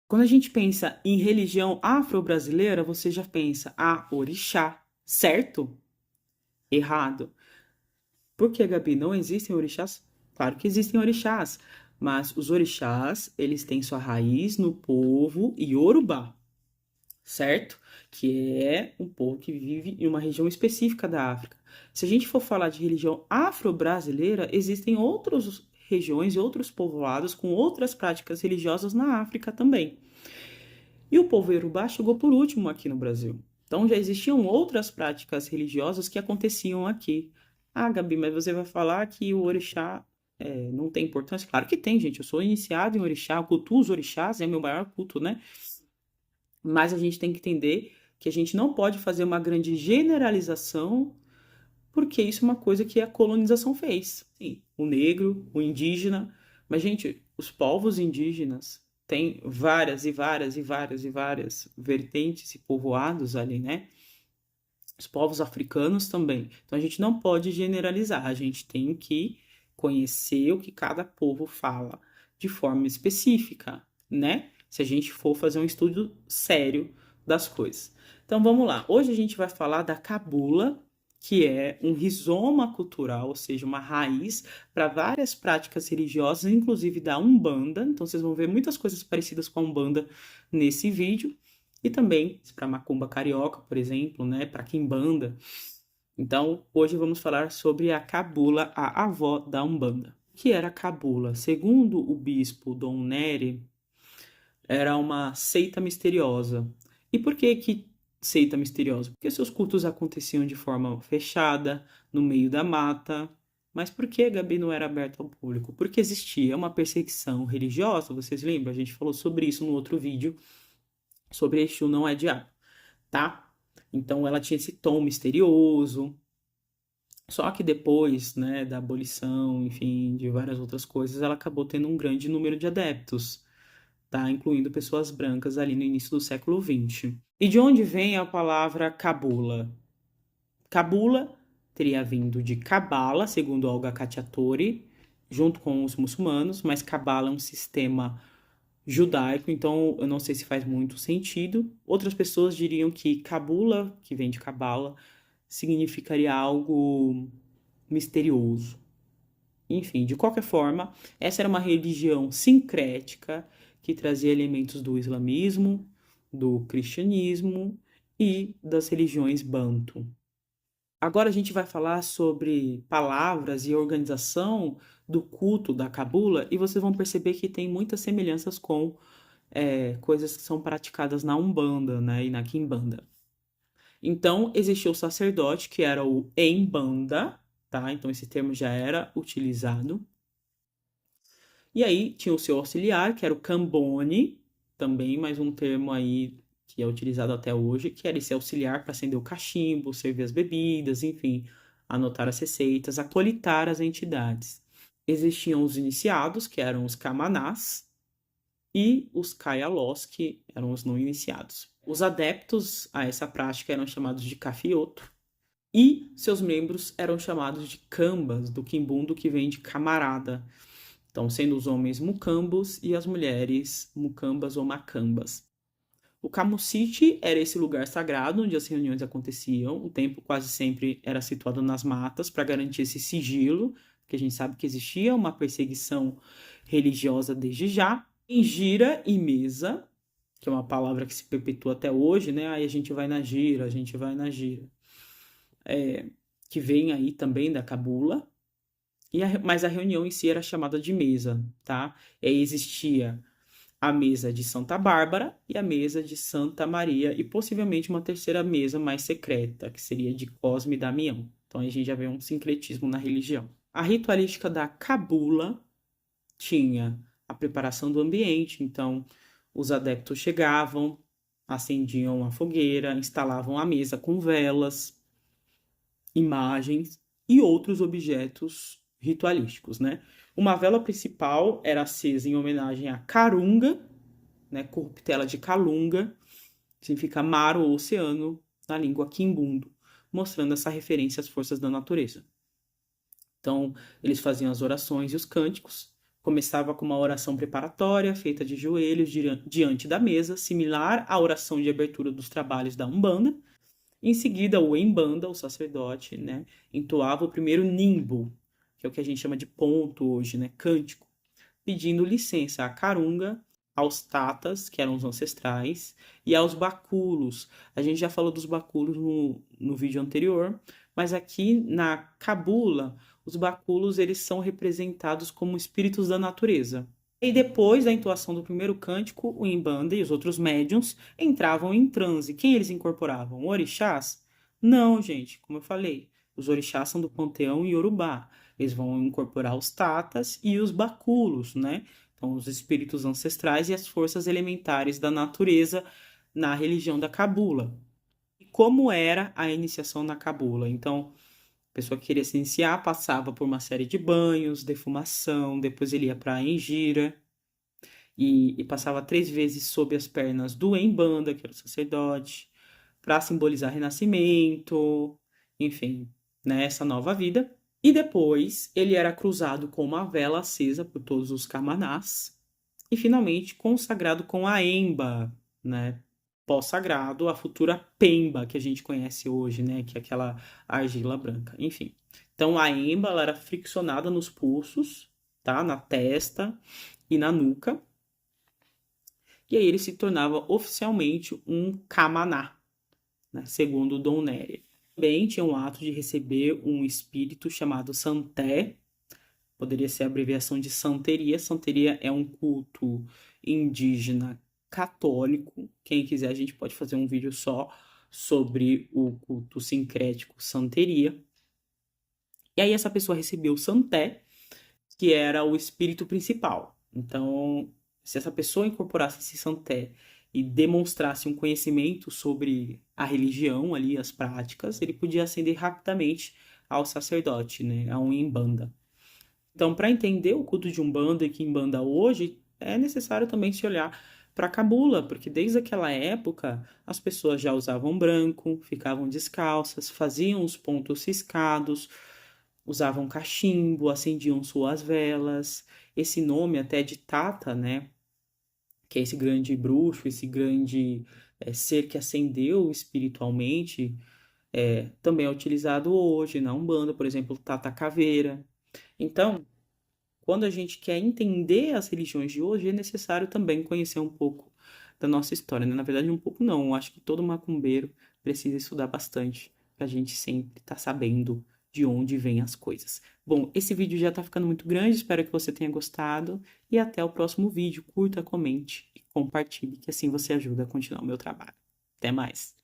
Quando a gente pensa em religião afro-brasileira, você já pensa, orixá, certo? Errado. Por que, Gabi? Não existem orixás? Claro que existem orixás, mas os orixás, eles têm sua raiz no povo Yorubá, certo? Que é um povo que vive em uma região específica da África. Se a gente for falar de religião afro-brasileira, existem outras regiões e outros povoados com outras práticas religiosas na África também. E o povo Yorubá chegou por último aqui no Brasil. Então já existiam outras práticas religiosas que aconteciam aqui. Ah, Gabi, mas você vai falar que o orixá não tem importância? Claro que tem, gente. Eu sou iniciado em orixá, eu cultuo os orixás, é meu maior culto, né? Mas a gente tem que entender que a gente não pode fazer uma grande generalização, porque isso é uma coisa que a colonização fez. Sim, o negro, o indígena. Mas, gente, os povos indígenas têm várias e várias e várias e várias vertentes e povoados ali, né? Os povos africanos também. Então a gente não pode generalizar, a gente tem que conhecer o que cada povo fala de forma específica, né? Se a gente for fazer um estudo sério das coisas. Então vamos lá. Hoje a gente vai falar da cabula, que é um rizoma cultural, ou seja, uma raiz para várias práticas religiosas, inclusive da Umbanda. Então vocês vão ver muitas coisas parecidas com a Umbanda nesse vídeo. E também para macumba carioca, por exemplo, né, para quimbanda. Então, hoje vamos falar sobre a cabula, a avó da Umbanda. O que era a cabula? Segundo o bispo Dom Nery, era uma seita misteriosa. E por que seita misteriosa? Porque seus cultos aconteciam de forma fechada, no meio da mata. Mas por que, Gabi, não era aberto ao público? Porque existia uma perseguição religiosa, vocês lembram? A gente falou sobre isso no outro vídeo, sobre Exu não é diabo, tá? Então ela tinha esse tom misterioso. Só que depois, né, da abolição, enfim, de várias outras coisas, ela acabou tendo um grande número de adeptos, tá? Incluindo pessoas brancas ali no início do século XX. E de onde vem a palavra cabula? Cabula teria vindo de Cabala, segundo Olga Cacciatore, junto com os muçulmanos, mas Cabala é um sistema judaico, então eu não sei se faz muito sentido. Outras pessoas diriam que Cabula, que vem de Cabala, significaria algo misterioso. Enfim, de qualquer forma, essa era uma religião sincrética que trazia elementos do islamismo, do cristianismo e das religiões banto. Agora a gente vai falar sobre palavras e organização do culto da cabula e vocês vão perceber que tem muitas semelhanças com coisas que são praticadas na Umbanda, né, e na Quimbanda. Então, existia o sacerdote, que era o Embanda, tá? Então, esse termo já era utilizado. E aí, tinha o seu auxiliar, que era o Cambone, também mais um termo aí que é utilizado até hoje, que era esse auxiliar para acender o cachimbo, servir as bebidas, enfim, anotar as receitas, acolitar as entidades. Existiam os iniciados, que eram os Kamanás, e os Kayalós, que eram os não iniciados. Os adeptos a essa prática eram chamados de cafioto, e seus membros eram chamados de cambas, do quimbundo que vem de camarada. Então, sendo os homens mucambos e as mulheres mucambas ou macambas. O camucite era esse lugar sagrado onde as reuniões aconteciam. O templo quase sempre era situado nas matas para garantir esse sigilo, que a gente sabe que existia uma perseguição religiosa desde já. Em gira e mesa, que é uma palavra que se perpetua até hoje, né? Aí a gente vai na gira, a gente vai na gira. Que vem aí também da cabula. Mas a reunião em si era chamada de mesa, tá? E aí existia a mesa de Santa Bárbara e a mesa de Santa Maria e possivelmente uma terceira mesa mais secreta, que seria de Cosme e Damião. Então aí a gente já vê um sincretismo na religião. A ritualística da cabula tinha a preparação do ambiente, então os adeptos chegavam, acendiam a fogueira, instalavam a mesa com velas, imagens e outros objetos ritualísticos, né? Uma vela principal era acesa em homenagem a Carunga, né? Corruptela de Calunga, que significa mar ou oceano na língua quimbundo, mostrando essa referência às forças da natureza. Então, eles faziam as orações e os cânticos, Começava com uma oração preparatória, feita de joelhos diante da mesa, similar à oração de abertura dos trabalhos da Umbanda. Em seguida, o Embanda, o sacerdote, né, entoava o primeiro nimbo, que é o que a gente chama de ponto hoje, né, cântico, pedindo licença à Carunga, aos Tatas, que eram os ancestrais, e aos Baculos. A gente já falou dos Baculos no vídeo anterior, mas aqui na Cabula, os Baculos eles são representados como espíritos da natureza. E depois da entoação do primeiro cântico, o Imbanda e os outros médiuns entravam em transe. Quem eles incorporavam? Orixás? Não, gente, como eu falei, os orixás são do panteão Yorubá. Eles vão incorporar os tatas e os baculos, né? Então, os espíritos ancestrais e as forças elementares da natureza na religião da cabula. E como era a iniciação na cabula? Então, a pessoa que queria se iniciar passava por uma série de banhos, defumação, depois ele ia para a engira e passava 3 vezes sob as pernas do Embanda, que era o sacerdote, para simbolizar renascimento, enfim, né, essa nova vida. E depois ele era cruzado com uma vela acesa por todos os camanás e finalmente consagrado com a Emba, né? Pós-sagrado, a futura Pemba que a gente conhece hoje, né? Que é aquela argila branca. Enfim. Então a Emba ela era friccionada nos pulsos, tá? Na testa e na nuca. E aí ele se tornava oficialmente um Camaná, né? Segundo Dom Néria. Também tinha um ato de receber um espírito chamado Santé, poderia ser a abreviação de Santeria. Santeria é um culto indígena católico. Quem quiser, a gente pode fazer um vídeo só sobre o culto sincrético Santeria. E aí essa pessoa recebeu o Santé, que era o espírito principal. Então, se essa pessoa incorporasse esse Santé e demonstrasse um conhecimento sobre a religião ali, as práticas, ele podia ascender rapidamente ao sacerdote, né, a um Umbanda. Então, para entender o culto de Umbanda e Quimbanda hoje, é necessário também se olhar para a cabula, porque desde aquela época as pessoas já usavam branco, ficavam descalças, faziam os pontos ciscados, usavam cachimbo, acendiam suas velas. Esse nome até de Tata, né, que é esse grande bruxo, esse grande ser que ascendeu espiritualmente, também é utilizado hoje na Umbanda, por exemplo, Tata Caveira. Então, quando a gente quer entender as religiões de hoje, é necessário também conhecer um pouco da nossa história, né? Na verdade, um pouco não. Eu acho que todo macumbeiro precisa estudar bastante para a gente sempre estar sabendo de onde vêm as coisas. Bom, esse vídeo já está ficando muito grande, espero que você tenha gostado e até o próximo vídeo. Curta, comente e compartilhe, que assim você ajuda a continuar o meu trabalho. Até mais!